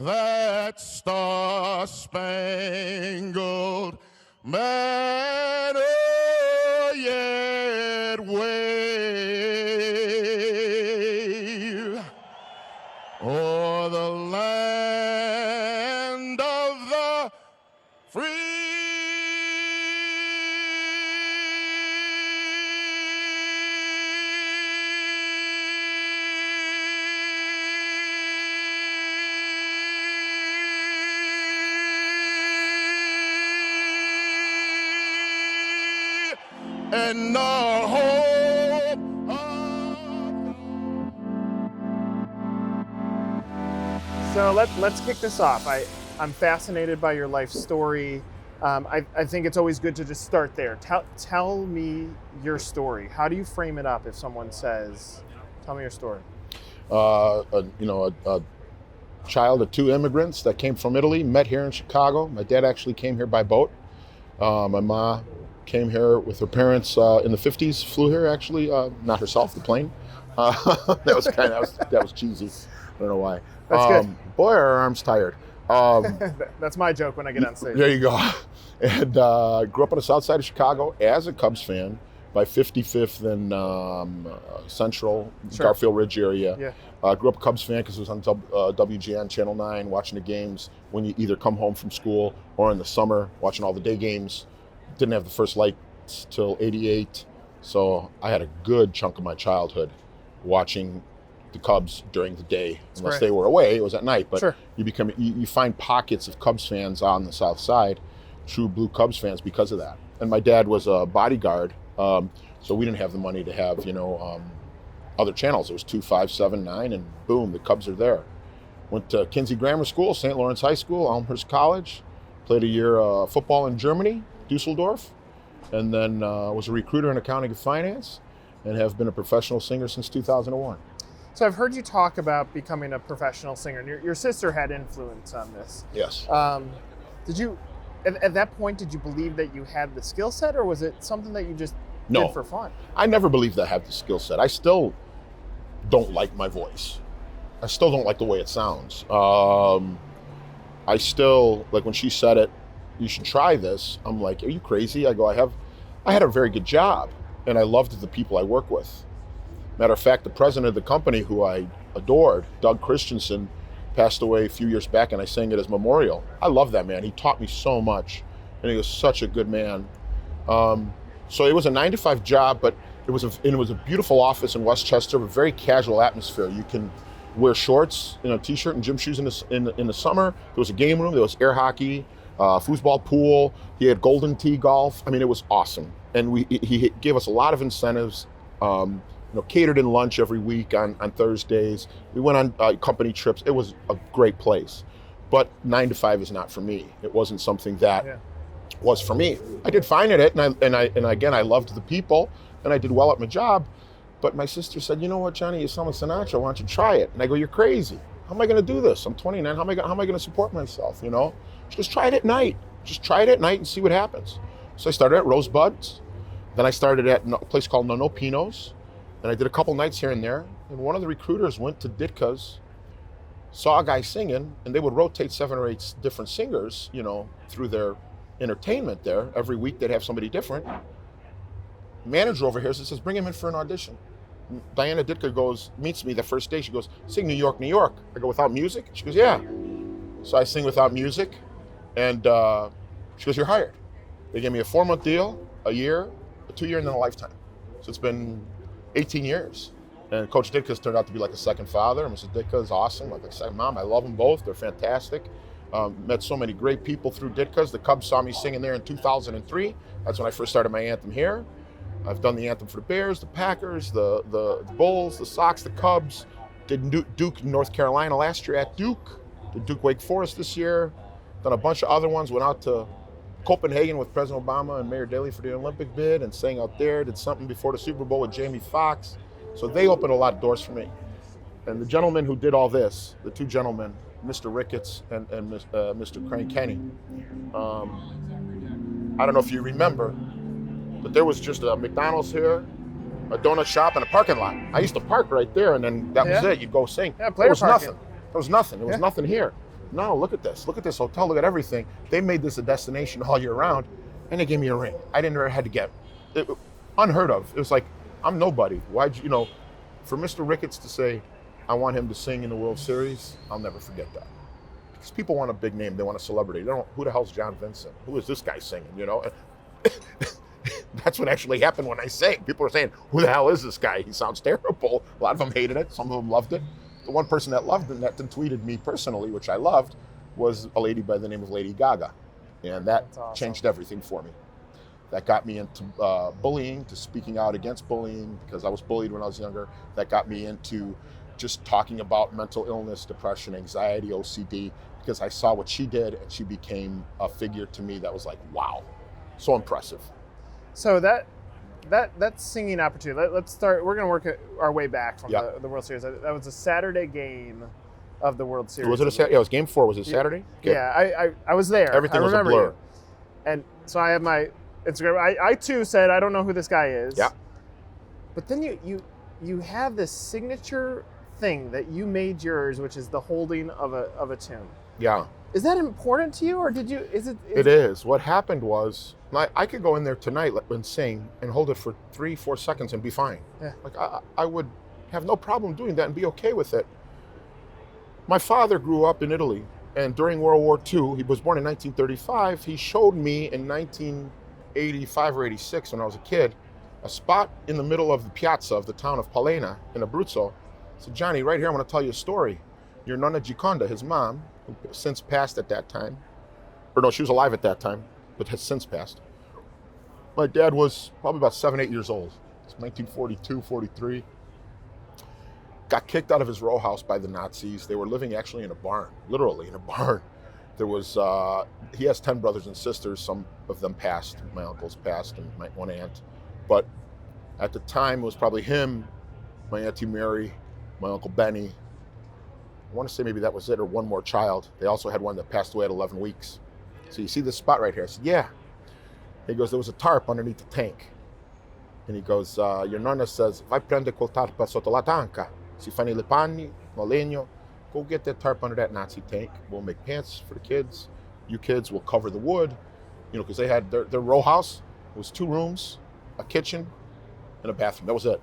that star-spangled banner yet wave o'er the land of the free. And our hope So let's kick this off. I'm fascinated by your life story. I think it's always good to just start there. Tell me your story. How do you frame it up if someone says, tell me your story? a child of two immigrants that came from Italy, met here in Chicago. My dad actually came here by boat. My ma came here with her parents in the 50s, flew here actually, not herself, the plane. That was cheesy. I don't know why. That's good. Boy, are our arms tired. That's my joke when I get on stage. There you go. And grew up on the south side of Chicago as a Cubs fan by 55th and Central, Sure. Garfield Ridge area. Yeah. Grew up a Cubs fan because it was on WGN Channel 9, watching the games when you either come home from school or in the summer, watching all the day games. Didn't have the first lights till 88, so I had a good chunk of my childhood watching the Cubs during the day. Unless they were away, it was at night. But Sure. you find pockets of Cubs fans on the south side, true blue Cubs fans because of that. And my dad was a bodyguard, so we didn't have the money to have other channels. It was 2, 5, 7, 9, and boom, the Cubs are there. Went to Kinsey Grammar School, St. Lawrence High School, Elmhurst College. Played a year football in Germany, Dusseldorf, and then was a recruiter in accounting and finance, and have been a professional singer since 2001. So I've heard you talk about becoming a professional singer. And your sister had influence on this. Yes. Did you, at that point, did you believe that you had the skill set, or was it something that you just did for fun? I never believed I had the skill set. I still don't like my voice. I still don't like the way it sounds. I still, like when she said it, you should try this. I'm like, are you crazy? I go, I had a very good job, and I loved the people I work with. Matter of fact, the president of the company, who I adored, Doug Christensen, passed away a few years back, and I sang at his memorial. I love that man. He taught me so much, and he was such a good man. So it was a 9-to-5 job, but it was a beautiful office in Westchester, with a very casual atmosphere. You can wear shorts, t-shirt and gym shoes in the summer. There was a game room. There was air hockey, foosball, pool. He had Golden Tee golf. I mean, it was awesome. And he gave us a lot of incentives. Catered in lunch every week on Thursdays. We went on company trips. It was a great place. But 9 to 5 is not for me. It wasn't something that was for me. I did fine at it, and again, I loved the people, and I did well at my job. But my sister said, you know what, Johnny, you sound like Sinatra. Why don't you try it? And I go, you're crazy. How am I going to do this? I'm 29. How am I going to support myself? She goes, try it at night. Just try it at night and see what happens. So I started at Rosebuds. Then I started at a place called No Pinos. And I did a couple nights here and there. And one of the recruiters went to Ditka's, saw a guy singing, and they would rotate 7 or 8 different singers, through their entertainment there. Every week they'd have somebody different. Manager over here says, bring him in for an audition. Diana Ditka meets me the first day. She goes, sing New York, New York. I go, without music? She goes, yeah. So I sing without music, and she goes, you're hired. They gave me a 4-month deal, a year, a 2-year, and then a lifetime. So it's been 18 years. And Coach Ditka's turned out to be like a second father. Mrs. Ditka is awesome. Like I said, Mom, I love them both. They're fantastic. Met so many great people through Ditka's. The Cubs saw me singing there in 2003. That's when I first started my anthem here. I've done the anthem for the Bears, the Packers, the Bulls, the Sox, the Cubs. Did Duke, North Carolina last year at Duke. Did Duke Wake Forest this year. Done a bunch of other ones. Went out to Copenhagen with President Obama and Mayor Daley for the Olympic bid and sang out there. Did something before the Super Bowl with Jamie Foxx. So they opened a lot of doors for me. And the gentleman who did all this, the two gentlemen, Mr. Ricketts and Mr. Crane Kenny, I don't know if you remember, but there was just a McDonald's here, a donut shop, and a parking lot. I used to park right there, and then that was it. You'd go sing. Yeah, there was parking. nothing. There was nothing. There was nothing here. No, look at this hotel, look at everything. They made this a destination all year round, and they gave me a ring. I didn't ever had to get it, unheard of. It was like, I'm nobody. Why'd you, for Mr. Ricketts to say, I want him to sing in the World Series, I'll never forget that. Because people want a big name, they want a celebrity. They don't, who the hell's John Vincent? Who is this guy singing, That's what actually happened when I sang. People are saying, who the hell is this guy? He sounds terrible. A lot of them hated it. Some of them loved it. The one person that loved it, that then tweeted me personally, which I loved, was a lady by the name of Lady Gaga. And that awesome. Changed everything for me. That got me into bullying, to speaking out against bullying, because I was bullied when I was younger. That got me into just talking about mental illness, depression, anxiety, OCD, because I saw what she did, and she became a figure to me that was like, wow, so impressive. So that singing opportunity, let's start, we're going to work our way back from the World Series. That was a Saturday game of the World Series. Was it a Saturday? Yeah, it was game 4. Was it Saturday? Yeah, I was there. Everything was a blur. You. And so I have my Instagram. I too said, I don't know who this guy is. Yeah. But then you have this signature thing that you made yours, which is the holding of a tune. Yeah. Is that important to you, or did you? It is. What happened was, I could go in there tonight and sing and hold it for 3-4 seconds and be fine. Yeah. Like I would have no problem doing that and be okay with it. My father grew up in Italy, and during World War II, he was born in 1935. He showed me in 1985 or 86, when I was a kid, a spot in the middle of the piazza of the town of Palena in Abruzzo. He said, Johnny, right here, I want to tell you a story. Your Nonna Giconda, his mom, who since passed at that time, or no, she was alive at that time, but has since passed. My dad was probably about 7-8 years old. It's 1942, 43. Got kicked out of his row house by the Nazis. They were living actually in a barn, literally in a barn. There was, he has 10 brothers and sisters. Some of them passed. My uncles passed and my one aunt. But at the time, it was probably him, my Auntie Mary, my Uncle Benny. I want to say maybe that was it, or one more child. They also had one that passed away at 11 weeks. So you see this spot right here? I said, yeah. He goes, there was a tarp underneath the tank. And he goes, your nonna says, vai prende quel tarpa sotto la tanca. Si fanno le panni, no legno. Go get that tarp under that Nazi tank. We'll make pants for the kids. You kids will cover the wood. Because they had their row house was 2 rooms, a kitchen, and a bathroom. That was it.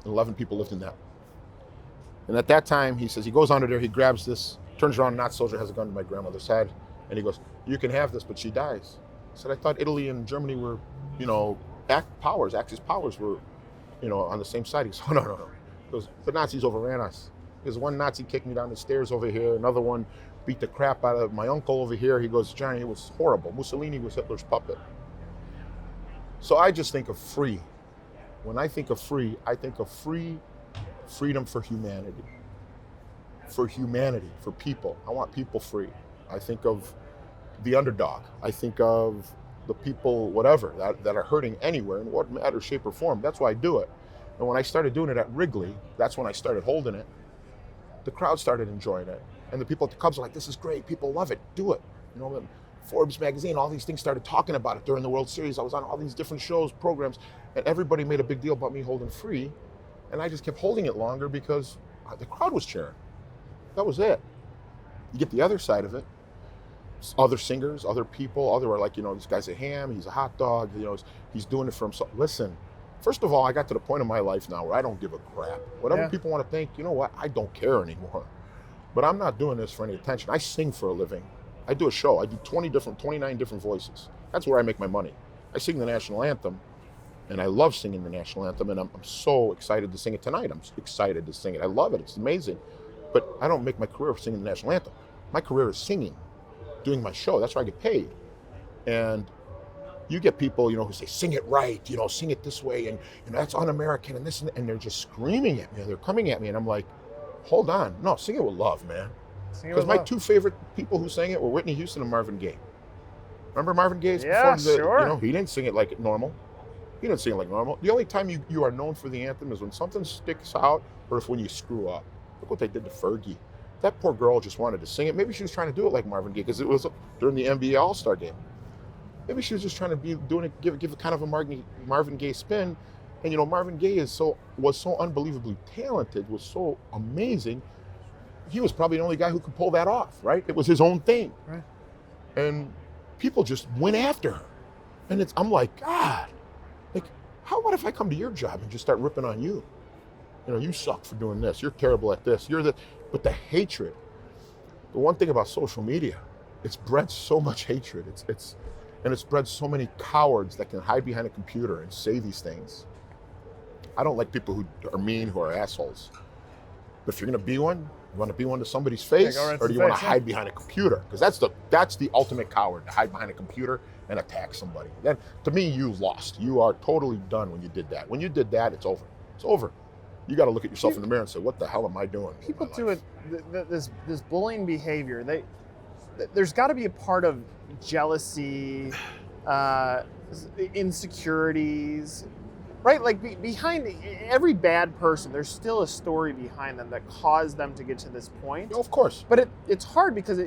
And 11 people lived in that. And at that time, he says, he goes under there, he grabs this, turns around, Nazi soldier has a gun to my grandmother's head, and he goes, you can have this, but she dies. I said, I thought Italy and Germany were, Axis powers were, on the same side. He goes, oh, no. He goes, the Nazis overran us. There's one Nazi kicked me down the stairs over here, another one beat the crap out of my uncle over here. He goes, Johnny, it was horrible. Mussolini was Hitler's puppet. So I just think of free. When I think of free, I think of freedom for humanity. For humanity, for people. I want people free. I think of the underdog. I think of the people, whatever, that are hurting anywhere in what matter, shape, or form. That's why I do it. And when I started doing it at Wrigley, that's when I started holding it. The crowd started enjoying it. And the people at the Cubs are like, this is great, people love it, do it. Forbes magazine, all these things started talking about it during the World Series. I was on all these different shows, programs, and everybody made a big deal about me holding free. And I just kept holding it longer because the crowd was cheering. That was it. You get the other side of it. Other singers, other people, other are like, this guy's a ham, he's a hot dog, he's doing it for himself. Listen, first of all, I got to the point in my life now where I don't give a crap. Whatever people want to think, you know what, I don't care anymore. But I'm not doing this for any attention. I sing for a living. I do a show. I do 29 different voices. That's where I make my money. I sing the national anthem, and I love singing the national anthem, and I'm so excited to sing it tonight. I'm excited to sing it. I love it. It's amazing. But I don't make my career singing the national anthem. My career is singing, doing my show. That's where I get paid. And you get people, who say, sing it right, sing it this way, and that's un-American, and this, and they're just screaming at me, and they're coming at me, and I'm like, hold on. No, sing it with love, man. Because my 2 favorite people who sang it were Whitney Houston and Marvin Gaye. Remember Marvin Gaye? Yeah, sure. He didn't sing it like normal. He didn't sing it like normal. The only time you are known for the anthem is when something sticks out or if when you screw up. Look what they did to Fergie. That poor girl just wanted to sing it. Maybe she was trying to do it like Marvin Gaye because it was during the NBA All-Star game. Maybe she was just trying to be doing it, give it kind of a Marvin Gaye spin. And Marvin Gaye was so unbelievably talented, was so amazing. he was probably the only guy who could pull that off, right? It was his own thing. Right. And people just went after her. And I'm like, God, like, how about if I come to your job and just start ripping on you? You know, you suck for doing this. You're terrible at this. But the hatred, the one thing about social media, it's bred so much hatred. It's bred so many cowards that can hide behind a computer and say these things. I don't like people who are mean, who are assholes. But if you're going to be one, you want to be one to somebody's face, or do you want to hide behind a computer? Because that's the ultimate coward, to hide behind a computer and attack somebody. Then, to me, you lost. You are totally done when you did that. When you did that, it's over. It's over. You got to look at yourself in the mirror and say, what the hell am I doing? People do it, this bullying behavior, there's got to be a part of jealousy, insecurities, right? Like behind every bad person, there's still a story behind them that caused them to get to this point. Oh, of course. But it's hard because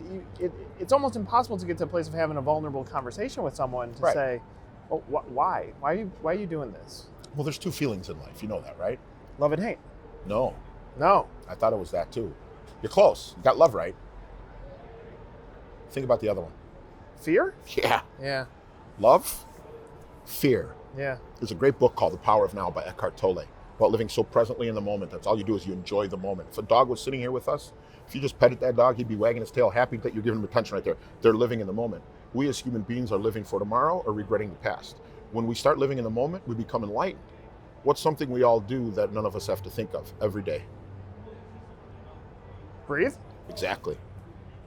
it's almost impossible to get to a place of having a vulnerable conversation with someone to say, oh, why? Why are you doing this? Well, there's two feelings in life. You know that, right? Love and hate. No. No. I thought it was that too. You're close. You got love right. Think about the other one. Fear? Yeah. Yeah. Love, fear. Yeah. There's a great book called The Power of Now by Eckhart Tolle, about living so presently in the moment. That's all you do is you enjoy the moment. If a dog was sitting here with us, if you just petted that dog, he'd be wagging his tail, happy that you're giving him attention right there. They're living in the moment. We as human beings are living for tomorrow or regretting the past. When we start living in the moment, we become enlightened. What's something we all do that none of us have to think of every day? Breathe? Exactly.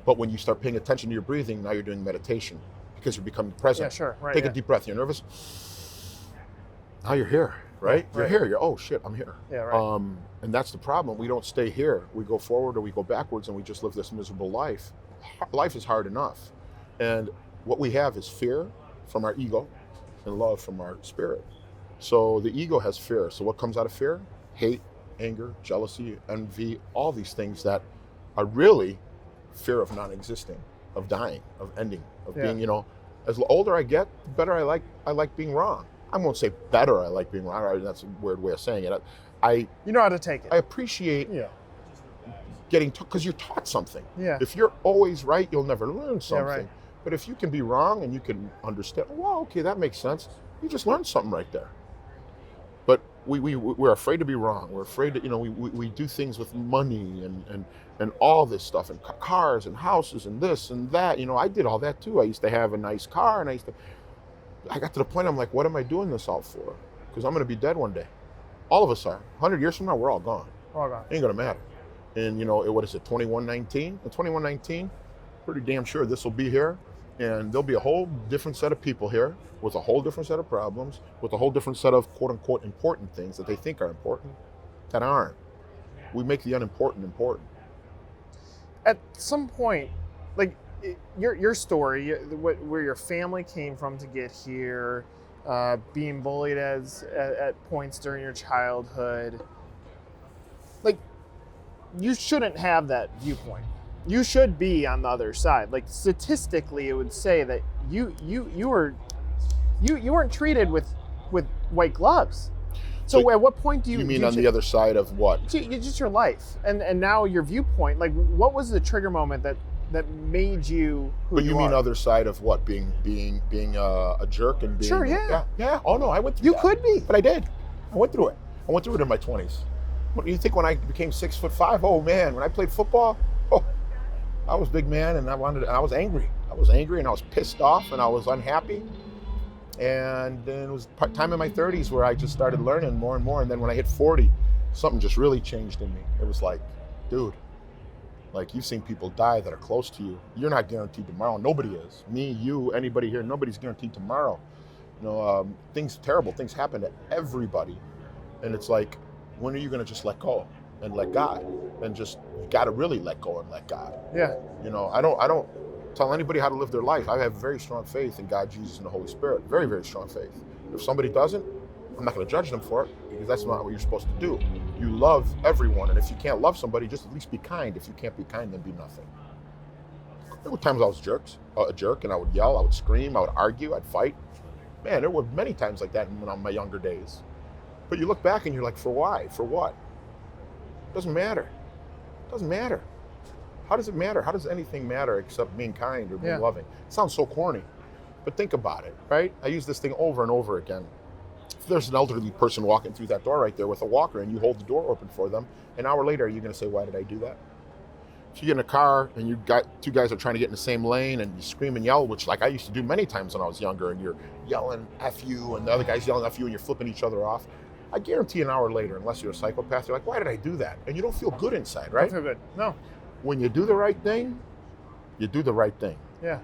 But when you start paying attention to your breathing, now you're doing meditation because you're becoming present. Yeah, sure. Right. Take a deep breath. You're nervous? Now you're here, right? You're here. You're, oh shit, I'm here. Yeah, right. And that's the problem. We don't stay here. We go forward or we go backwards and we just live this miserable life. Life is hard enough. And what we have is fear from our ego and love from our spirit. So the ego has fear. So what comes out of fear? Hate, anger, jealousy, envy, all these things that are really fear of non-existing, of dying, of ending, of being, you know, as the older I get, the better I like being wrong. I won't say better I like being wrong. That's a weird way of saying it. You know how to take it. I appreciate getting, because you're taught something. Yeah. If you're always right, you'll never learn something. Yeah, right. But if you can be wrong and you can understand, oh, wow, okay, that makes sense. You just learned something right there. But we're afraid to be wrong. We're afraid to, you know, we do things with money and all this stuff, and cars and houses and this and that. You know, I did all that too. I used to have a nice car, and I got to the point I'm like, what am I doing this all for? Because I'm going to be dead one day. All of us are. 100 years from now, we're all gone. All gone. Ain't going to matter. And, you know, what is it, 2119? In 2119, pretty damn sure this will be here. And there'll be a whole different set of people here with a whole different set of problems, with a whole different set of quote unquote important things that they think are important that aren't. We make the unimportant important. At some point, like your story, where your family came from to get here, being bullied at points during your childhood, like you shouldn't have that viewpoint. You should be on the other side. Like statistically, it would say that you weren't treated with white gloves. So at what point do you? You mean on the other side of what? Just your life, and now your viewpoint. Like, what was the trigger moment that made you who But you mean are? other side of what? Being a jerk and being. Sure, yeah. Yeah. Oh no, I went through. You that. could be, but I did. I went through it. I went through it in my 20s. What do you think when I became 6'5"? Oh man, when I played football, I was big man, and I was angry. I was angry, and I was pissed off, and I was unhappy. And then it was time in my 30s where I just started learning more and more. And then when I hit 40, something just really changed in me. It was like, dude, like you've seen people die that are close to you. You're not guaranteed tomorrow. Nobody is. Me, you, anybody here, nobody's guaranteed tomorrow. You know, terrible things happen to everybody. And it's like, when are you going to just let go and let God? And just, you got to really let go and let God. Yeah. You know, I don't tell anybody how to live their life. I have very strong faith in God, Jesus, and the Holy Spirit. Very, very strong faith. If somebody doesn't, I'm not going to judge them for it, because that's not what you're supposed to do. You love everyone, and if you can't love somebody, just at least be kind. If you can't be kind, then be nothing. There were times I was a jerk, and I would yell, I would scream, I would argue, I'd fight. Man, there were many times like that in my younger days. But you look back and you're like, for why? For what? It doesn't matter. It doesn't matter. How does it matter? How does anything matter except being kind or being Yeah. loving? It sounds so corny, but think about it, right? I use this thing over and over again. If there's an elderly person walking through that door right there with a walker and you hold the door open for them, an hour later, are you going to say, why did I do that? If you get in a car and you got two guys are trying to get in the same lane and you scream and yell, which like I used to do many times when I was younger, and you're yelling F you and the other guy's yelling F you and you're flipping each other off, I guarantee an hour later, unless you're a psychopath, you're like, why did I do that? And you don't feel good inside, right? Don't feel good. No. When you do the right thing, you do the right thing. Yeah.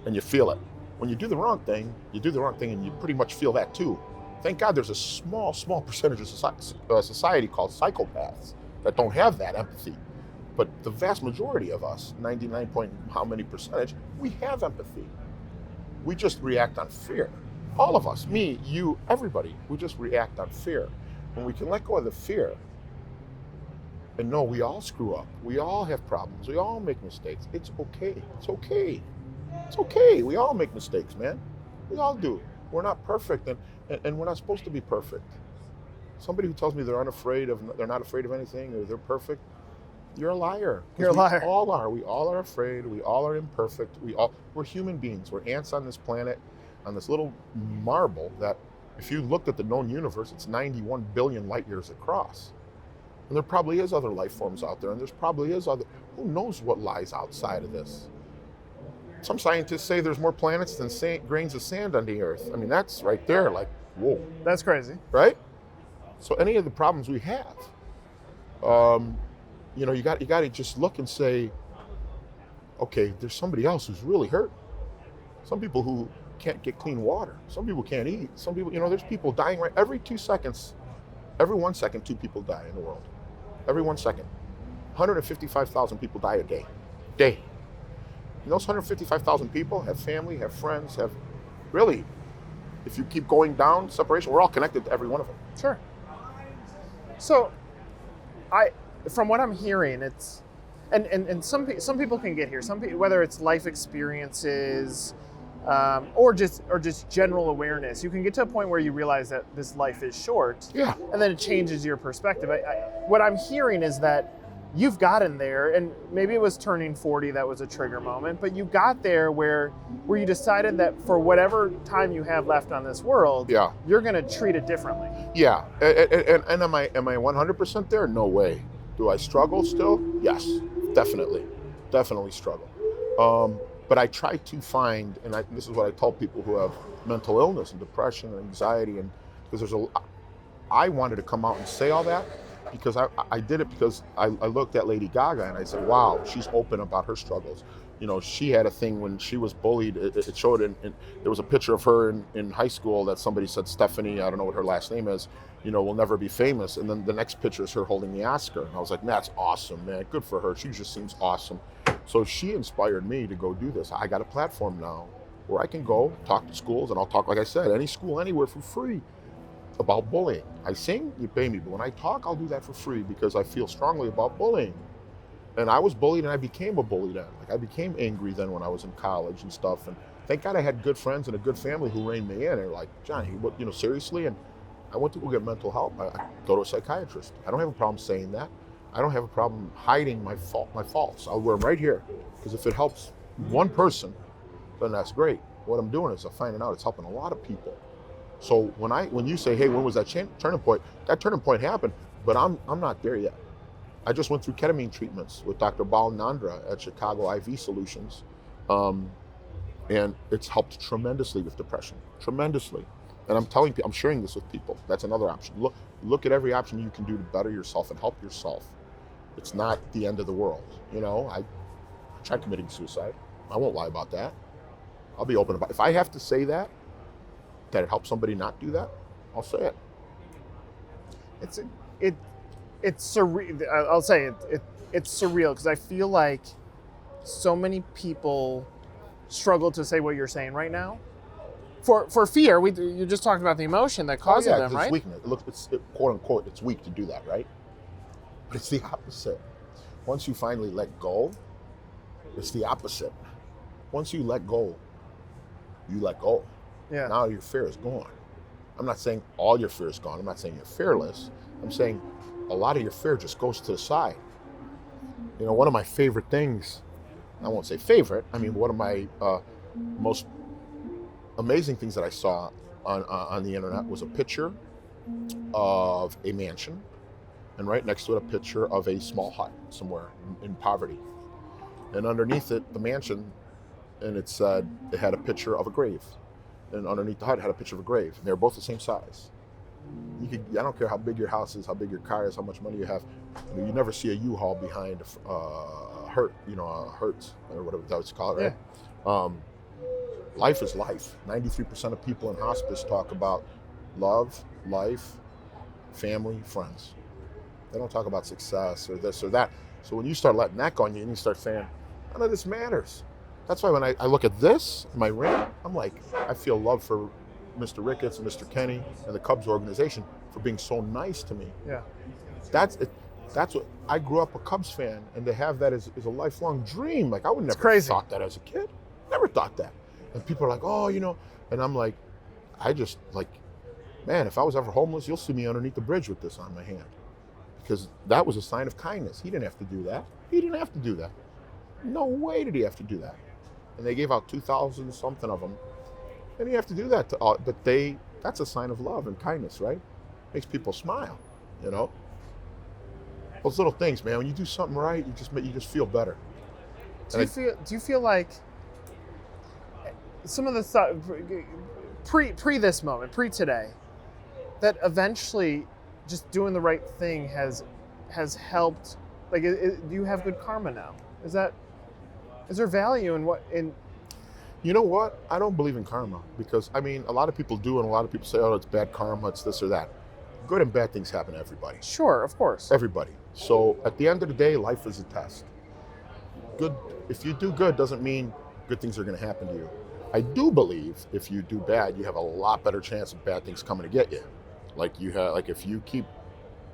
And you feel it. When you do the wrong thing, you do the wrong thing and you pretty much feel that too. Thank God there's a small percentage of society called psychopaths that don't have that empathy. But the vast majority of us, 99 point how many percentage, we have empathy. We just react on fear. All of us, me, you, everybody, we just react on fear. When we can let go of the fear and know we all screw up, we all have problems, we all make mistakes. It's okay. It's okay. It's okay. We all make mistakes, man. We all do. We're not perfect, and we're not supposed to be perfect. Somebody who tells me they're not afraid of anything, or they're perfect, you're a liar. You're a liar. We all are. We all are afraid. We all are imperfect. We're human beings. We're ants on this planet, on this little marble that, if you looked at the known universe, it's 91 billion light years across. And there probably is other life forms out there, and there's probably is other, who knows what lies outside of this? Some scientists say there's more planets than grains of sand on the Earth. I mean, that's right there, like, whoa. That's crazy. Right? So any of the problems we have, you got to just look and say, okay, there's somebody else who's really hurt. Some people who can't get clean water. Some people can't eat. Some people, there's people dying right every 2 seconds. Every 1 second, 2 people die in the world. Every 1 second. 155,000 people die a day. And those 155,000 people have family, have friends, have really, if you keep going down separation, we're all connected to every one of them. Sure. So, from what I'm hearing, it's, and some people can get here. Some people, whether it's life experiences, or just general awareness, you can get to a point where you realize that this life is short. Yeah. And then it changes your perspective. What I'm hearing is that you've gotten there, and maybe it was turning 40 that was a trigger moment, but you got there where you decided that for whatever time you have left on this world, yeah, you're going to treat it differently. Yeah. And am I 100% there? No way. Do I struggle still? Yes, definitely struggle. But I try to find, and this is what I tell people who have mental illness and depression and anxiety, and because I wanted to come out and say all that, because I did it because I looked at Lady Gaga and I said, wow, she's open about her struggles. She had a thing when she was bullied. It showed, and there was a picture of her in high school that somebody said, Stephanie, I don't know what her last name is, will never be famous. And then the next picture is her holding the Oscar. And I was like, that's awesome, man. Good for her. She just seems awesome. So she inspired me to go do this. I got a platform now where I can go talk to schools, and I'll talk, like I said, any school, anywhere for free about bullying. I sing, you pay me, but when I talk, I'll do that for free because I feel strongly about bullying. And I was bullied and I became a bully then. Like I became angry then when I was in college and stuff. And thank God I had good friends and a good family who reined me in. They're like, Johnny, what, seriously? And I went to go get mental help. I go to a psychiatrist. I don't have a problem saying that. I don't have a problem hiding my faults. I'll wear them right here because if it helps one person, then that's great. What I'm doing is I'm finding out it's helping a lot of people. So when you say, hey, when was that turning point? That turning point happened, but I'm not there yet. I just went through ketamine treatments with Dr. Bal Nandra at Chicago IV Solutions, and it's helped tremendously with depression, tremendously. And I'm sharing this with people. That's another option. Look at every option you can do to better yourself and help yourself. It's not the end of the world. I tried committing suicide. I won't lie about that. I'll be open about it. If I have to say that it helps somebody not do that, I'll say it. It's surreal. I'll say it's surreal because I feel like so many people struggle to say what you're saying right now. For fear, you just talked about the emotion that causes them, right? It's weakness. It's quote unquote, it's weak to do that, right? But it's the opposite. Once you finally let go, it's the opposite. Once you let go, you let go. Yeah. Now your fear is gone. I'm not saying all your fear is gone. I'm not saying you're fearless. I'm saying a lot of your fear just goes to the side. One of my favorite things, I won't say favorite, I mean, one of my most amazing things that I saw on the internet was a picture of a mansion, and right next to it a picture of a small hut somewhere in poverty. And underneath it, the mansion, and it had a picture of a grave. And underneath the hut had a picture of a grave. And they were both the same size. I don't care how big your house is, how big your car is, how much money you have. You never see a U-Haul behind a Hertz, or whatever that's called, right? Yeah. Life is life. 93% of people in hospice talk about love, life, family, friends. They don't talk about success or this or that. So when you start letting that go on you and you start saying, none of this matters. That's why when I look at this, my ring, I'm like, I feel love for Mr. Ricketts and Mr. Kenny and the Cubs organization for being so nice to me. Yeah. That's it. That's what I grew up a Cubs fan, and to have that is a lifelong dream. Like I would never have thought that as a kid. Never thought that. And people are like, oh, and I'm like, I just like, man, if I was ever homeless, you'll see me underneath the bridge with this on my hand. Because that was a sign of kindness. He didn't have to do that. He didn't have to do that. No way did he have to do that. And they gave out 2,000 something of them. And you have to do that to all, but that's a sign of love and kindness, right? Makes people smile, Those little things, man, when you do something right, you just feel better. Do you feel like some of the stuff pre this moment, pre today, that eventually just doing the right thing has helped? Like, do you have good karma now? Is there value in? You know what? I don't believe in karma because a lot of people do, and a lot of people say, "Oh, it's bad karma, it's this or that." Good and bad things happen to everybody. Sure, of course. Everybody. So at the end of the day, life is a test. Good. If you do good, doesn't mean good things are going to happen to you. I do believe if you do bad, you have a lot better chance of bad things coming to get you. Like if you keep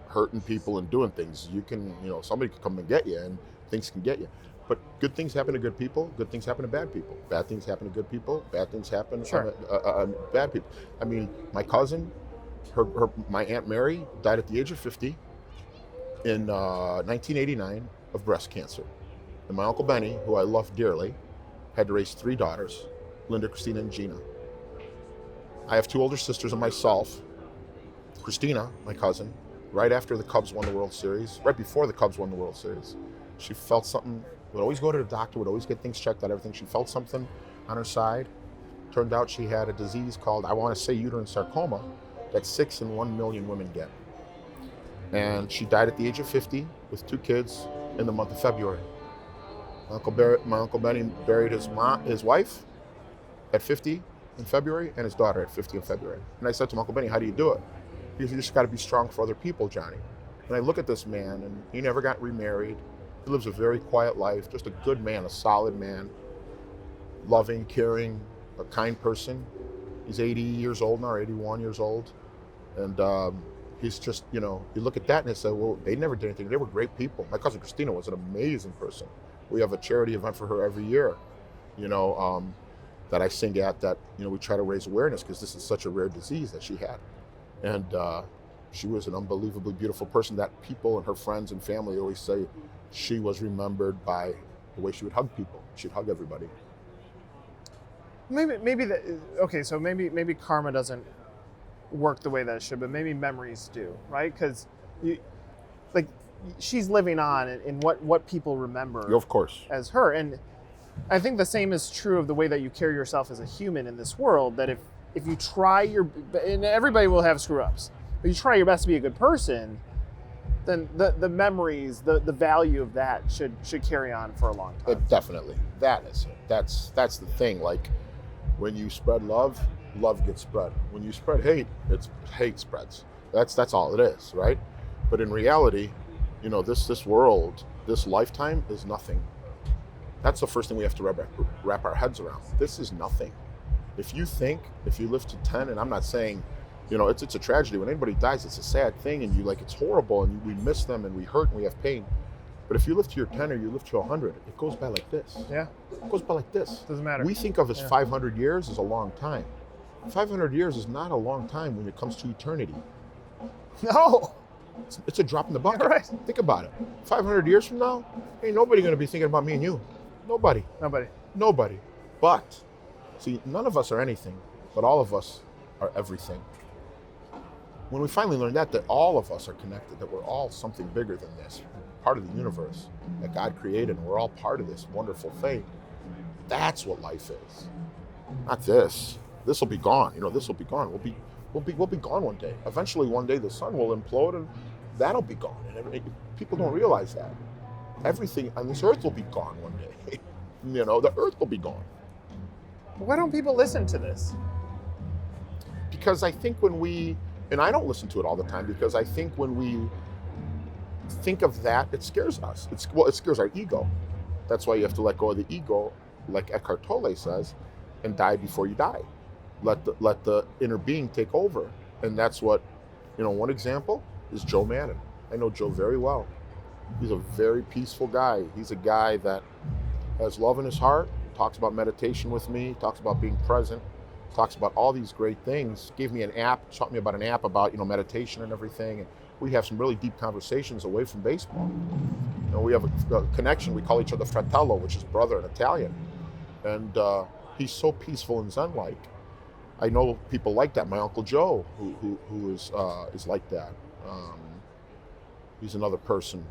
hurting people and doing things, you can, somebody can come and get you, and things can get you. But good things happen to good people. Good things happen to bad people. Bad things happen to good people. Bad things happen to bad people. My cousin, my Aunt Mary died at the age of 50 in 1989 of breast cancer. And my Uncle Benny, who I love dearly, had to raise 3 daughters, Linda, Christina, and Gina. I have 2 older sisters and myself. Christina, my cousin, right after the Cubs won the World Series, right before the Cubs won the World Series, she felt something, would always go to the doctor, would always get things checked out, everything. She felt something on her side. Turned out she had a disease called, I want to say, uterine sarcoma, that 6 in 1 million women get. And she died at the age of 50 with 2 kids in the month of February. My Uncle Benny buried his wife at 50 in February and his daughter at 50 in February. And I said to him, Uncle Benny, how do you do it? He said, you just got to be strong for other people, Johnny. And I look at this man, and he never got remarried. He lives a very quiet life, just a good man, a solid man, loving, caring, a kind person. He's 80 years old now, 81 years old. And he's just, you look at that and they say, well, they never did anything. They were great people. My cousin Christina was an amazing person. We have a charity event for her every year, that I sing at, that, we try to raise awareness because this is such a rare disease that she had. And she was an unbelievably beautiful person that people and her friends and family always say she was remembered by the way she would hug people. She'd hug everybody. So maybe karma doesn't work the way that it should, but maybe memories do, right? Because she's living on in what people remember, of course, as her. And I think the same is true of the way that you carry yourself as a human in this world, that if you try and everybody will have screw ups, but you try your best to be a good person, then the memories, the value of that should carry on for a long time. Definitely. That is it. That's the thing. Like, when you spread love gets spread. When you spread hate, hate spreads. That's all it is, right? But in reality, this world, this lifetime is nothing. That's the first thing we have to wrap our heads around. This is nothing. If you live to 10, and I'm not saying, it's a tragedy. When anybody dies, it's a sad thing, and it's horrible, and we miss them, and we hurt, and we have pain. But if you live to your 10 or you live to 100, it goes by like this. Yeah. It goes by like this. Doesn't matter. We think of as 500 years as a long time. 500 years is not a long time when it comes to eternity. No. It's a drop in the bucket. Right. Think about it. 500 years from now, ain't nobody going to be thinking about me and you. Nobody. Nobody. But, see, none of us are anything, but all of us are everything. When we finally learn that all of us are connected, that we're all something bigger than this, part of the universe that God created, and we're all part of this wonderful thing, that's what life is. Not this. This will be gone. This will be gone. We'll be gone one day. Eventually, one day, the sun will implode, and that'll be gone. And people don't realize that. Everything on this earth will be gone one day. The earth will be gone. Why don't people listen to this? Because I think and I don't listen to it all the time, because I think when we think of that, it scares us. It scares our ego. That's why you have to let go of the ego, like Eckhart Tolle says, and die before you die. Let the inner being take over. And that's what, one example is Joe Madden. I know Joe very well. He's a very peaceful guy. He's a guy that has love in his heart, talks about meditation with me, talks about being present, talks about all these great things. Gave me an app, taught me about an app about, meditation and everything. And we have some really deep conversations away from baseball. We have a connection. We call each other fratello, which is brother in Italian. And he's so peaceful and Zen-like. I know people like that. My Uncle Joe, who is like that. He's another person.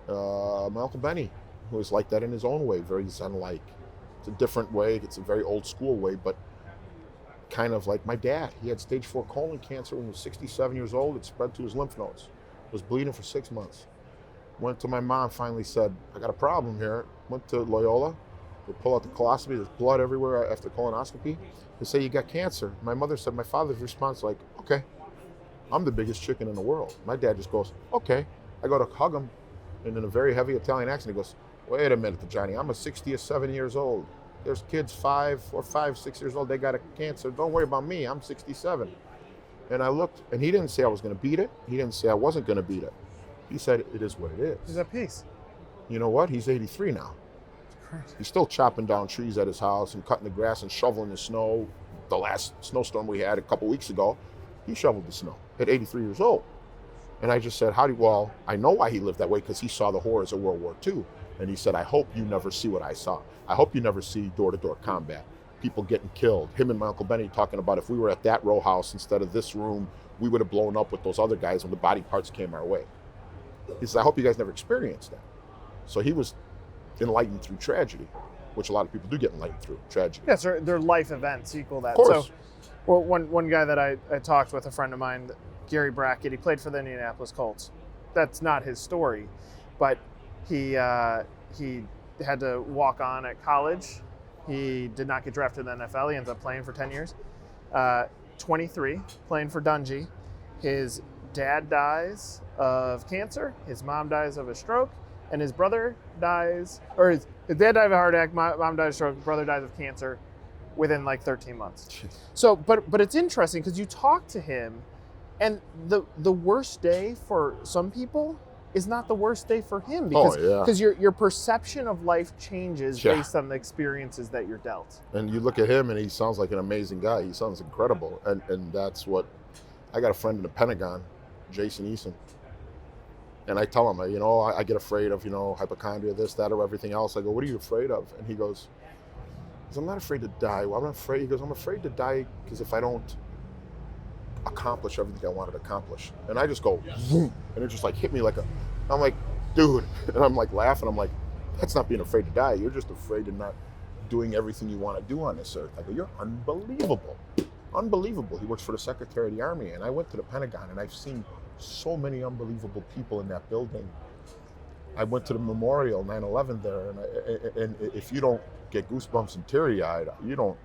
My Uncle Benny, who is like that in his own way, very Zen-like. It's a different way. It's a very old school way, but kind of like my dad. He had stage 4 colon cancer when he was 67 years old. It spread to his lymph nodes. Was bleeding for 6 months. Went to my mom, finally said, I got a problem here. Went to Loyola. They pull out the colostomy. There's blood everywhere after colonoscopy. They say, you got cancer. My mother said, my father's response like, okay, I'm the biggest chicken in the world. My dad just goes, okay. I go to hug him, and in a very heavy Italian accent, he goes, wait a minute, Johnny, I'm a 67 years old. There's kids 6 years old, they got a cancer. Don't worry about me, I'm 67. And I looked, and he didn't say I was gonna beat it. He didn't say I wasn't gonna beat it. He said, it is what it is. He's at peace. You know what? He's 83 now. He's still chopping down trees at his house and cutting the grass and shoveling the snow. The last snowstorm we had a couple weeks ago, he shoveled the snow at 83 years old. And I just said, well, I know why he lived that way, because he saw the horrors of World War II. And he said, I hope you never see what I saw. I hope you never see door-to-door combat, people getting killed. Him and my Uncle Benny talking about if we were at that row house instead of this room, we would have blown up with those other guys when the body parts came our way. He says, I hope you guys never experienced that. So he was enlightened through tragedy, which a lot of people do get enlightened through tragedy. Yes, their life events equal that. Of course. So, well, one guy that I talked with, a friend of mine, Gary Brackett, he played for the Indianapolis Colts. That's not his story, but he had to walk on at college. He did not get drafted in the NFL. He ends up playing for 10 years. 23, playing for Dungey. His dad dies of cancer. His mom dies of a stroke. And his brother dies, or his dad died of a heart attack, mom died of stroke, brother dies of cancer within like 13 months. Jeez. So, but it's interesting because you talk to him, and the worst day for some people is not the worst day for him, because your perception of life changes based on the experiences that you're dealt. And you look at him and he sounds like an amazing guy. He sounds incredible. And that's what, I got a friend in the Pentagon, Jason Eason. And I tell him, I get afraid of, hypochondria, this, that, or everything else. I go, what are you afraid of? And he goes, I'm not afraid to die. Well, I'm not afraid. He goes, I'm afraid to die because if I don't accomplish everything I wanted to accomplish. And I just go, zoom, and it just like hit me I'm like, dude. And I'm like laughing. I'm like, that's not being afraid to die. You're just afraid of not doing everything you want to do on this earth. I go, you're unbelievable. Unbelievable. He works for the Secretary of the Army. And I went to the Pentagon and I've seen so many unbelievable people in that building. I went to the memorial 9/11 there, and if you don't get goosebumps and teary-eyed, you don't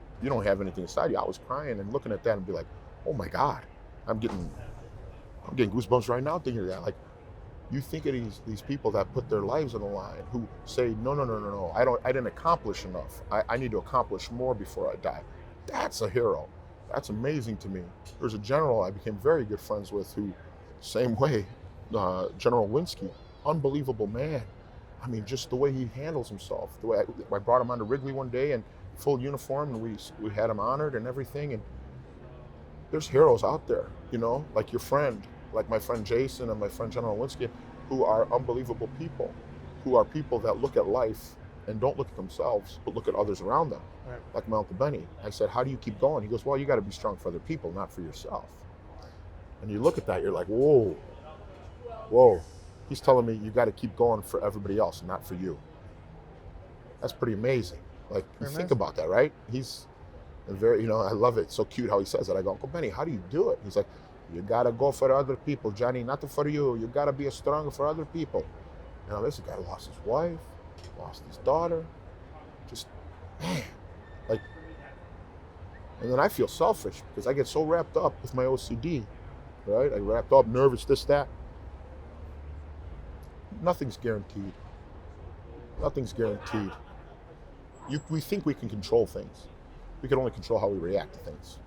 have anything inside you. I was crying and looking at that and be like, oh my God, I'm getting goosebumps right now thinking of that. Like, you think of these people that put their lives on the line, who say, no, I didn't accomplish enough. I need to accomplish more before I die. That's a hero. That's amazing to me. There's a general I became very good friends with who, same way, General Winsky, unbelievable man. I mean, just the way he handles himself. The way I brought him onto Wrigley one day in full uniform, and we had him honored and everything. And there's heroes out there, like your friend, like my friend Jason and my friend General Lewinsky, who are unbelievable people, who are people that look at life and don't look at themselves, but look at others around them. Right. Like my Uncle Benny. I said, how do you keep going? He goes, well, you got to be strong for other people, not for yourself. And you look at that, you're like, whoa. He's telling me you got to keep going for everybody else, not for you. That's pretty amazing. Like, you think about that, right? He's very, I love it. It's so cute how he says it. I go, Uncle Benny, how do you do it? He's like, you got to go for other people, Johnny, not for you. You got to be strong for other people. This guy lost his wife, lost his daughter. Just, man, like, and then I feel selfish because I get so wrapped up with my OCD, right? I wrapped up, nervous, this, that. Nothing's guaranteed. Nothing's guaranteed. We think we can control things. We can only control how we react to things.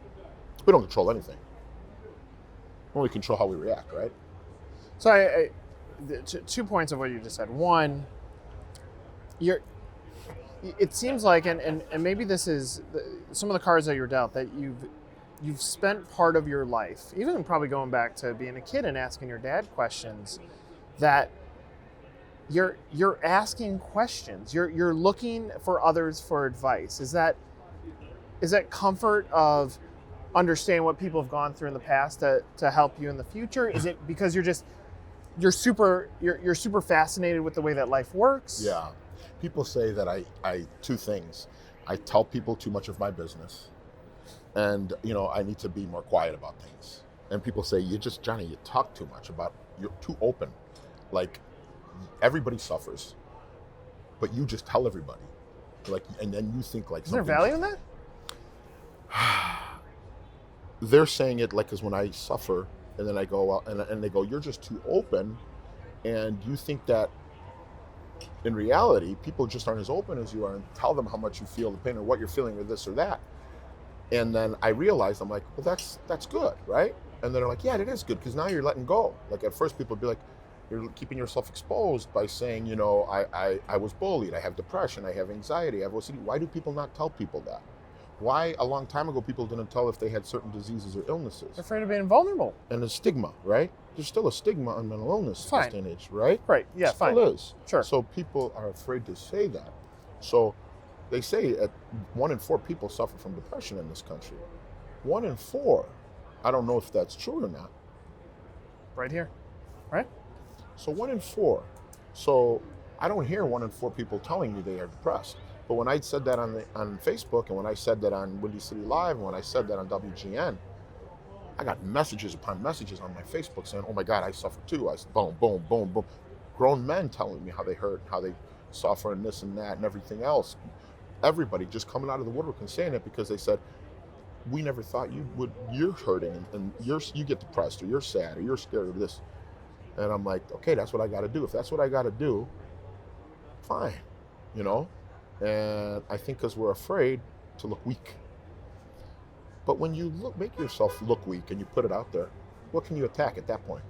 We don't control anything. We only control how we react, right? So I 2 points of what you just said. One, it seems like, and maybe this is some of the cards that you're dealt, that you've spent part of your life, even probably going back to being a kid and asking your dad questions, that you're asking questions. You're looking for others for advice. Is that comfort of understanding what people have gone through in the past to help you in the future? Is it because you're super fascinated with the way that life works? Yeah. People say that I two things. I tell people too much of my business, and I need to be more quiet about things. And people say, Johnny, you talk too much you're too open. Like, everybody suffers, but you just tell everybody. Like, and then you think like, is there value in that? They're saying it like, because when I suffer, and then I go, well, and they go, you're just too open, and you think that in reality, people just aren't as open as you are, and tell them how much you feel the pain or what you're feeling or this or that. And then I realized, I'm like, well, that's good, right? And they're like, yeah, it is good, because now you're letting go. Like, at first people would be like, you're keeping yourself exposed by saying, I was bullied, I have depression, I have anxiety, I have OCD. Why do people not tell people that? Why a long time ago people didn't tell if they had certain diseases or illnesses? They're afraid of being vulnerable. And a stigma, right? There's still a stigma on mental illness in this day and age, right? Right, yeah, fine. Still is. Sure. So people are afraid to say that. So they say 1 in 4 people suffer from depression in this country. 1 in 4. I don't know if that's true or not. Right here, right? So 1 in 4. So I don't hear 1 in 4 people telling me they are depressed. But when I said that on Facebook, and when I said that on Windy City Live, and when I said that on WGN, I got messages upon messages on my Facebook saying, oh my God, I suffer too. I said, boom, boom, boom, boom. Grown men telling me how they hurt, how they suffer, and this and that and everything else. Everybody just coming out of the woodwork and saying it, because they said, we never thought you're hurting, and you get depressed, or you're sad, or you're scared of this. And I'm like, okay, that's what I got to do. If that's what I got to do, fine, And I think because we're afraid to look weak. But when you make yourself look weak and you put it out there, what can you attack at that point?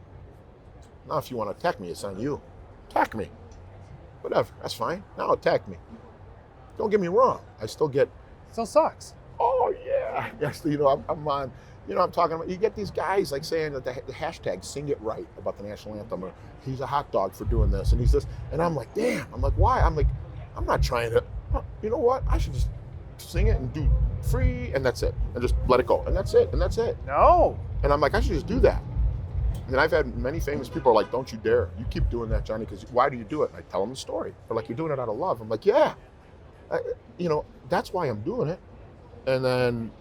Now, if you want to attack me, it's on you. Attack me. Whatever, that's fine. Now attack me. Don't get me wrong. I still get... Still sucks. Oh, yeah. Yes, I'm on... I'm talking about, you get these guys like saying that the hashtag sing it right about the national anthem, or he's a hot dog for doing this, and he's this, and I'm like, damn. I'm like, why? I'm like, I'm not trying to, you know what? I should just sing it and do free, and that's it, and just let it go, and that's it, and that's it. No. And I'm like, I should just do that. And I've had many famous people are like, don't you dare. You keep doing that, Johnny, because why do you do it? And I tell them the story. They're like, you're doing it out of love. I'm like, yeah. That's why I'm doing it. And then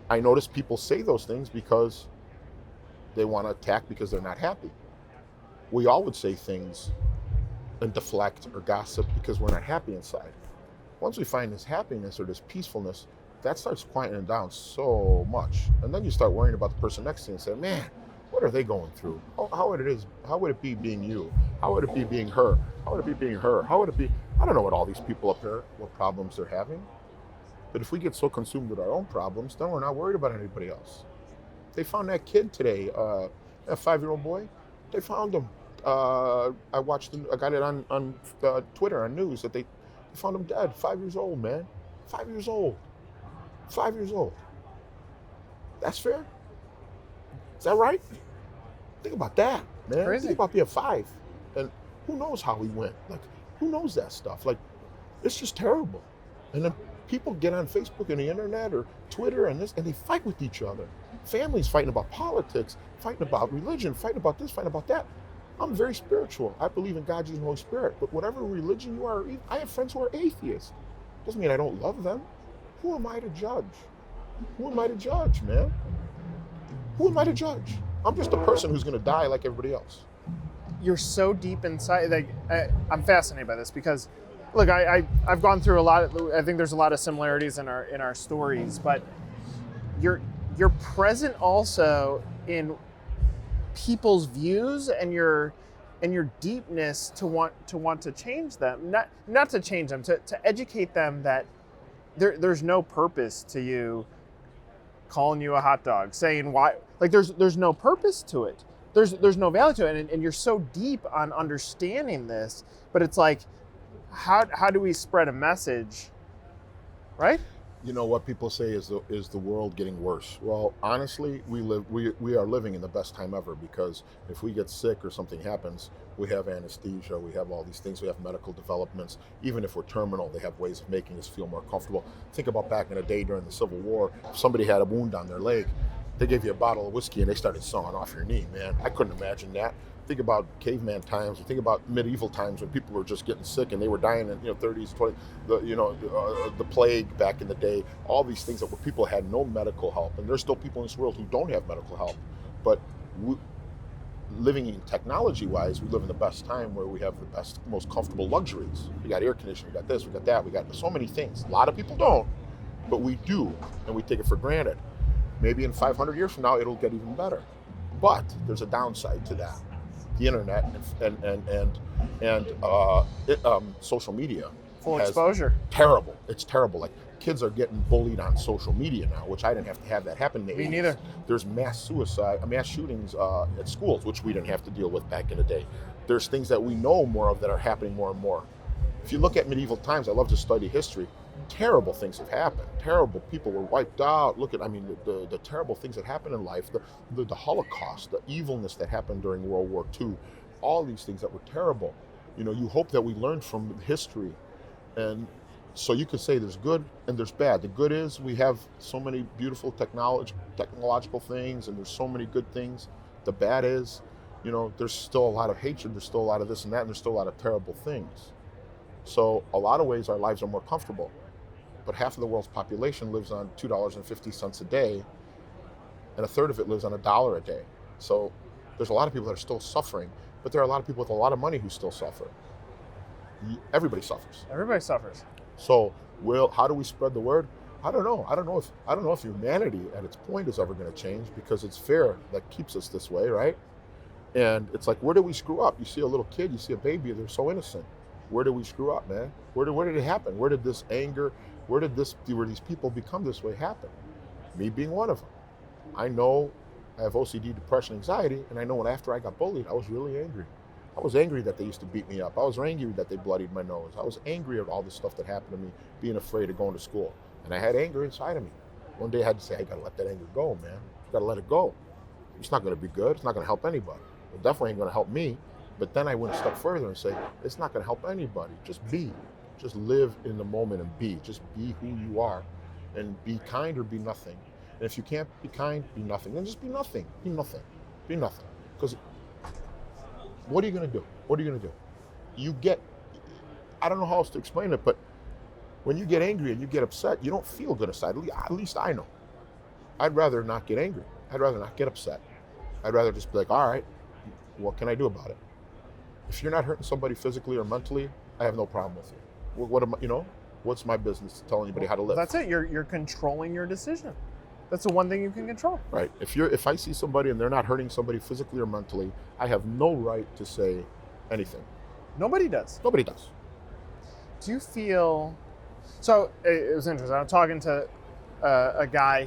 I notice people say those things because they want to attack because they're not happy. We all would say things and deflect or gossip because we're not happy inside. Once we find this happiness or this peacefulness, that starts quieting down so much. And then you start worrying about the person next to you and say, man, what are they going through? How would it be being you? How would it be being her? How would it be being her? How would it be? I don't know what all these people up there, what problems they're having. But if we get so consumed with our own problems, then we're not worried about anybody else. They found that kid today, that 5-year-old boy. They found him. I got it on Twitter, on news, that they found him dead. 5 years old, man. 5 years old. 5 years old. That's fair? Is that right? Think about that, man. Crazy. Think about being 5. And who knows how he went? Like, who knows that stuff? Like, it's just terrible. And then people get on Facebook and the internet or Twitter and they fight with each other. Families fighting about politics, fighting about religion, fighting about this, fighting about that. I'm very spiritual. I believe in God, Jesus, and Holy Spirit. But whatever religion you are, I have friends who are atheists. Doesn't mean I don't love them. Who am I to judge? Who am I to judge, man? Who am I to judge? I'm just a person who's going to die like everybody else. You're so deep inside. Like, I'm fascinated by this because, look, I've gone through a lot. I think there's a lot of similarities in our stories, but you're present also in people's views and your deepness to want to change them, not to change them, to educate them that there's no purpose to you calling you a hot dog, saying why, like there's no purpose to it. There's no value to it, and you're so deep on understanding this, but it's like, how do we spread a message, right? You know what people say is the world getting worse? Well, honestly, we are living in the best time ever, because if we get sick or something happens, we have anesthesia, we have all these things, we have medical developments. Even if we're terminal, they have ways of making us feel more comfortable. Think about back in the day during the Civil War, if somebody had a wound on their leg, they gave you a bottle of whiskey and they started sawing off your knee, man. I couldn't imagine that. Think about caveman times. Think about medieval times when people were just getting sick and they were dying in 30s, 20s. The plague back in the day. All these things where people had no medical help, and there's still people in this world who don't have medical help. But living in technology-wise, we live in the best time where we have the best, most comfortable luxuries. We got air conditioning, we got this, we got that, we got so many things. A lot of people don't, but we do, and we take it for granted. Maybe in 500 years from now, it'll get even better. But there's a downside to that. The internet and social media. Full exposure. Terrible. It's terrible. Like, kids are getting bullied on social media now, which I didn't have to have that happen in the 80s. Me neither. There's mass shootings at schools, which we didn't have to deal with back in the day. There's things that we know more of that are happening more and more. If you look at medieval times, I love to study history. Terrible things have happened. Terrible people were wiped out. Look at, the terrible things that happened in life, the Holocaust, the evilness that happened during World War II, all these things that were terrible. You hope that we learned from history. And so you could say there's good and there's bad. The good is we have so many beautiful technological things, and there's so many good things. The bad is, there's still a lot of hatred, there's still a lot of this and that, and there's still a lot of terrible things. So a lot of ways our lives are more comfortable. But half of the world's population lives on $2.50 a day, and a third of it lives on $1 a day. So there's a lot of people that are still suffering, but there are a lot of people with a lot of money who still suffer. Everybody suffers. Everybody suffers. So how do we spread the word? I don't know. I don't know if humanity at its point is ever going to change, because it's fear that keeps us this way, right? And it's like, where do we screw up? You see a little kid, you see a baby, they're so innocent. Where did we screw up, man? Where did it happen? Where did this anger, where these people become this way happen? Me being one of them. I know I have OCD, depression, anxiety, and I know when after I got bullied, I was really angry. I was angry that they used to beat me up. I was angry that they bloodied my nose. I was angry at all the stuff that happened to me, being afraid of going to school. And I had anger inside of me. One day I had to say, I gotta let that anger go, man. You gotta let it go. It's not gonna be good. It's not gonna help anybody. It definitely ain't gonna help me. But then I went a step further and say, it's not gonna help anybody. Just be. Just live in the moment and be. Just be who you are, and be kind or be nothing. And if you can't be kind, be nothing. Then just be nothing. Be nothing. Be nothing. Because what are you gonna do? What are you gonna do? I don't know how else to explain it, but when you get angry and you get upset, you don't feel good inside. At least I know. I'd rather not get angry. I'd rather not get upset. I'd rather just be like, all right, what can I do about it? If you're not hurting somebody physically or mentally, I have no problem with you. What am I, what's my business to tell anybody how to live? That's it. You're controlling your decision. That's the one thing you can control. Right. If I see somebody and they're not hurting somebody physically or mentally, I have no right to say anything. Nobody does. Nobody does. Do you feel? So it was interesting. I'm talking to a guy.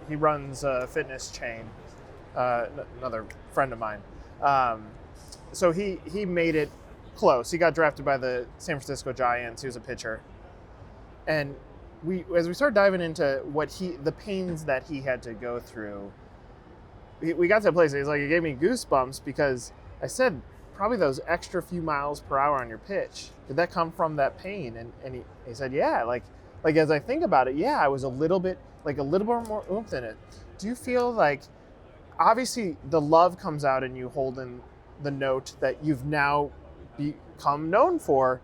He runs a fitness chain. Another friend of mine. So he made it close. He got drafted by the San Francisco Giants. He was a pitcher, and as we started diving into the pains that he had to go through, we got to a place. He's like, it gave me goosebumps because I said probably those extra few miles per hour on your pitch. Did that come from that pain? And he said, yeah. Like as I think about it, yeah, I was a little bit more oomph in it. Do you feel like, obviously the love comes out in you holding the note that you've now become known for?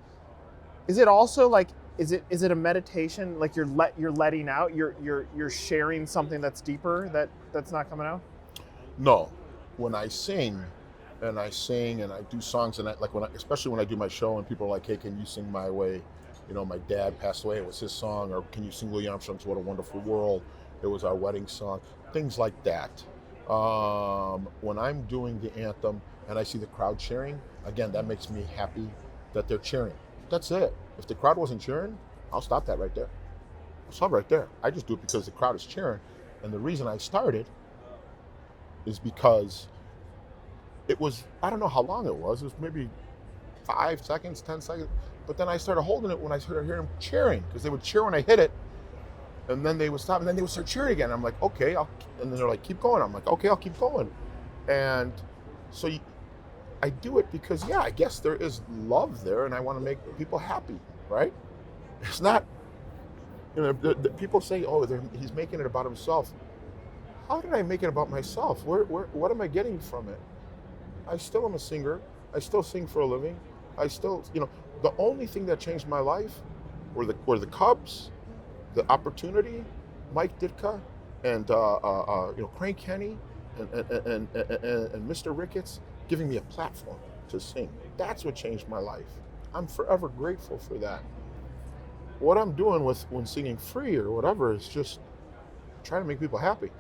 Is it also like, is it a meditation? Like you're letting out, you're sharing something that's deeper that's not coming out? No, when I sing and I do songs, and especially when I do my show and people are like, hey, can you sing My Way? You know, my dad passed away, it was his song. Or can you sing Louis Armstrong's What a Wonderful World? It was our wedding song. Things like that. When I'm doing the anthem and I see the crowd cheering, again, that makes me happy that they're cheering. That's it. If the crowd wasn't cheering, I'll stop that right there. I'll stop right there. I just do it because the crowd is cheering. And the reason I started is because it was, I don't know how long it was maybe 5 seconds, 10 seconds. But then I started holding it when I started hearing them cheering, because they would cheer when I hit it, and then they would stop, and then they would start cheering again. I'm like, okay, and then they're like, keep going. I'm like, okay, I'll keep going. And so I do it because, yeah, I guess there is love there, and I want to make people happy, right? It's not, the people say, oh, he's making it about himself. How did I make it about myself? What am I getting from it? I still am a singer. I still sing for a living. I still, the only thing that changed my life were the Cubs, the opportunity, Mike Ditka, and Crane Kenny, and Mr. Ricketts giving me a platform to sing. That's what changed my life. I'm forever grateful for that. What I'm doing when singing free or whatever is just trying to make people happy.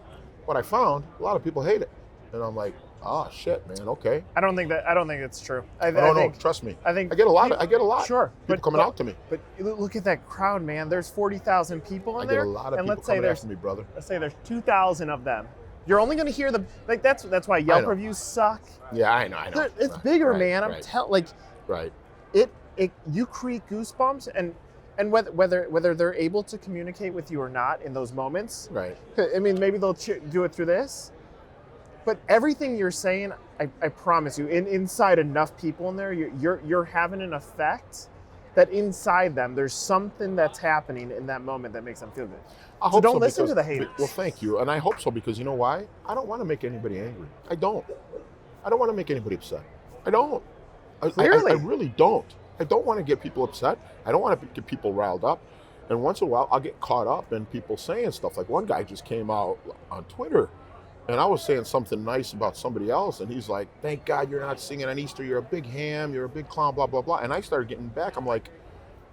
What I found, a lot of people hate it, and I'm like, oh shit, man. Okay. I don't think it's true. I think, trust me. I think I get a lot. Sure, people coming out to me. But look at that crowd, man. There's 40,000 people in there. I get a lot of people coming after me, brother. Let's say there's 2,000 of them. You're only going to hear that's why Yelp reviews suck. Yeah, I know. It's bigger, man. I'm telling. Right. You create goosebumps, and whether they're able to communicate with you or not in those moments. Right. I mean, maybe they'll do it through this. But everything you're saying, I promise you, inside enough people in there, you're having an effect that inside them, there's something that's happening in that moment that makes them feel good. So don't listen to the haters. Well, thank you. And I hope so, because you know why? I don't want to make anybody angry. I don't want to make anybody upset. I don't. Clearly. I really don't. I don't want to get people upset. I don't want to get people riled up. And once in a while, I'll get caught up in people saying stuff. Like one guy just came out on Twitter, and I was saying something nice about somebody else, and he's like, thank God you're not singing on Easter. You're a big ham. You're a big clown, blah, blah, blah. And I started getting back. I'm like,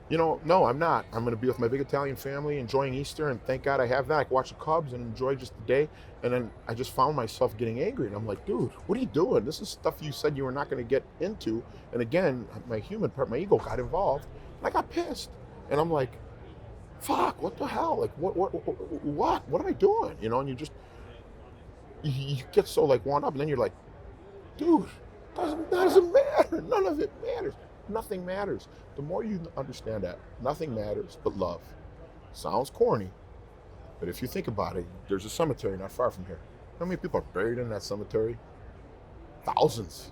no, I'm not. I'm going to be with my big Italian family enjoying Easter, and thank God I have that. I can watch the Cubs and enjoy just the day. And then I just found myself getting angry, and I'm like, dude, what are you doing? This is stuff you said you were not going to get into. And again, my human part, my ego got involved, and I got pissed. And I'm like, fuck, what the hell? Like, what am I doing? And you get so like wound up, and then you're like, dude, doesn't matter. None of it matters. Nothing matters. The more you understand that, nothing matters but love. Sounds corny, but if you think about it, there's a cemetery not far from here. How many people are buried in that cemetery? Thousands.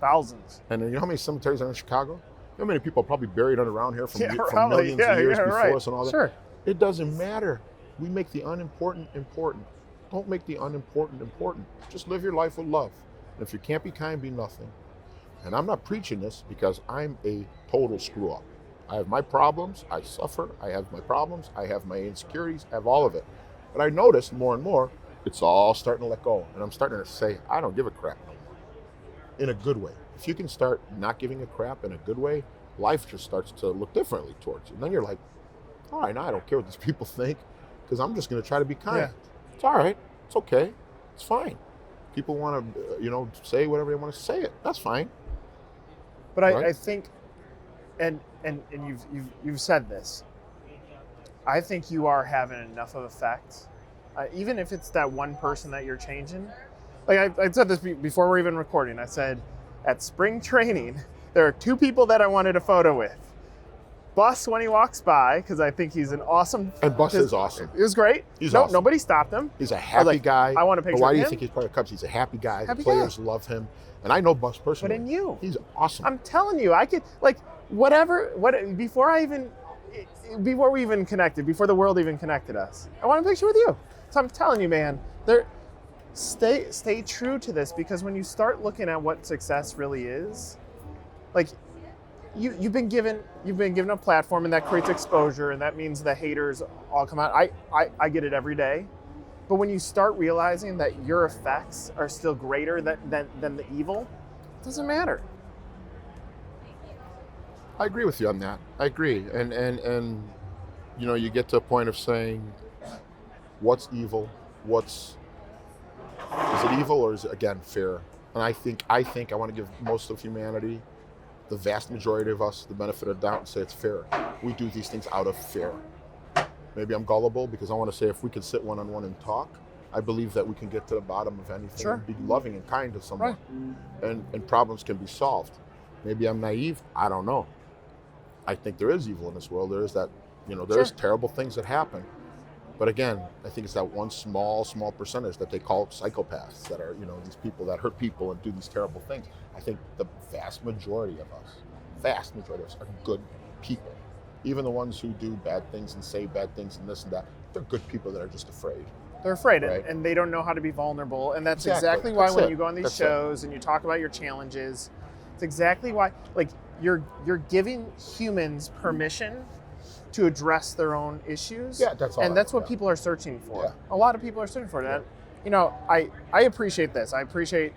And then you know how many cemeteries are in Chicago? You know how many people are probably buried around here from millions of years before us and all that? Sure. It doesn't matter. We make the unimportant important. Don't make the unimportant important. Just live your life with love. And if you can't be kind, be nothing. And I'm not preaching this because I'm a total screw up. I have my problems, I suffer, I have my problems, I have my insecurities, I have all of it. But I notice more and more, it's all starting to let go. And I'm starting to say, I don't give a crap no more. In a good way. If you can start not giving a crap in a good way, life just starts to look differently towards you. And then you're like, all right, now I don't care what these people think, because I'm just going to try to be kind. Yeah. It's all right. It's okay. It's fine. People want to, say whatever they want to say it. That's fine. But right? I think, and you've said this, I think you are having enough of effect, even if it's that one person that you're changing. Like I said this before we're even recording. I said, at spring training, there are 2 people that I wanted a photo with. Bus when he walks by because I think he's an awesome. And Bus is awesome. It was great. He's awesome. Nobody stopped him. He's a happy guy. I want a picture. But why of do you him. think he's part of the Cubs? He's a happy guy. Happy the players love him, and I know Bus personally. But in you, he's awesome. I'm telling you, I could before we even connected, before the world even connected us. I want a picture with you. So I'm telling you, man, stay true to this, because when you start looking at what success really is, like you've been given a platform, and that creates exposure, and that means the haters all come out. I get it every day. But when you start realizing that your effects are still greater than the evil, it doesn't matter. I agree with you on that. I agree. And you know, you get to a point of saying, what's evil? Is it evil, or is it, again, fair? And I think I want to give most of humanity, the vast majority of us, the benefit of the doubt and say it's fair. We do these things out of fear. Maybe I'm gullible because I want to say if we could sit one-on-one and talk, I believe that we can get to the bottom of anything. Sure. And be loving and kind to someone. Right. And problems can be solved. Maybe I'm naive. I don't know. I think there is evil in this world. There is that, you know, there's terrible things that happen. But again, I think it's that one small percentage that they call psychopaths, that are, you know, these people that hurt people and do these terrible things. I think the vast majority of us are good people. Even the ones who do bad things and say bad things and this and that, they're good people that are just afraid. They're afraid, right? and they don't know how to be vulnerable. And that's Exactly. why That's when it. you go on these That's shows and you talk about your challenges, it's exactly why, like, you're giving humans permission to address their own issues. Yeah, that's all. And that's what people are searching for. Yeah. A lot of people are searching for that. You know, I appreciate this. I appreciate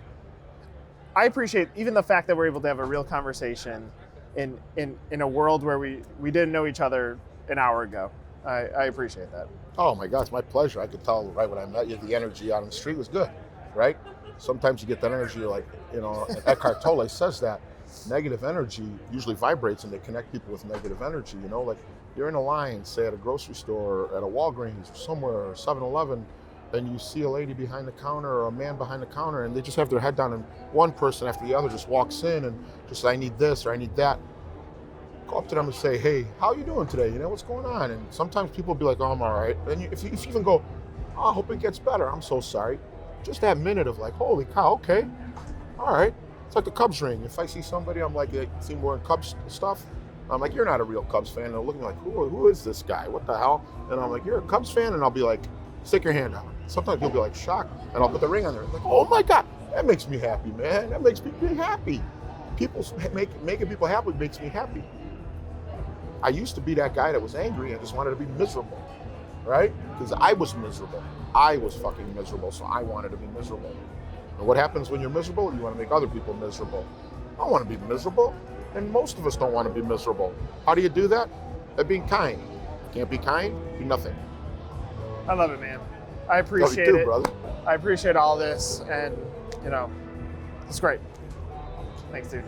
even the fact that we're able to have a real conversation in a world where we didn't know each other an hour ago. I appreciate that. Oh my God, it's my pleasure. I could tell right when I met you, the energy out on the street was good, right? Sometimes you get that energy, like, you know, Eckhart Tolle says that negative energy usually vibrates, and they connect people with negative energy, you know, like you're in a line, say at a grocery store, at a Walgreens or somewhere, or 7-Eleven, and you see a lady behind the counter or a man behind the counter, and they just have their head down, and one person after the other just walks in and just, I need this or I need that. Go up to them and say, hey, how you doing today? You know, what's going on? And sometimes people will be like, oh, I'm all right. And if you even go, oh, I hope it gets better. I'm so sorry. Just that minute of like, holy cow, okay, all right. It's like the Cubs ring. If I see somebody, I'm like, they seem wearing Cubs stuff, I'm like, you're not a real Cubs fan. And they'll look at me like, who is this guy? What the hell? And I'm like, you're a Cubs fan? And I'll be like, stick your hand out. Sometimes you'll be like shocked, and I'll put the ring on there. Like, oh my God, that makes me happy, man. That makes me happy. Making people happy makes me happy. I used to be that guy that was angry and just wanted to be miserable, right? Because I was miserable. I was fucking miserable, so I wanted to be miserable. And what happens when you're miserable? You want to make other people miserable. I don't want to be miserable, and most of us don't want to be miserable. How do you do that? By being kind. Can't be kind, be nothing. I love it, man. I appreciate Love you too, it. brother. I appreciate all this, and, you know, it's great. Thanks, dude.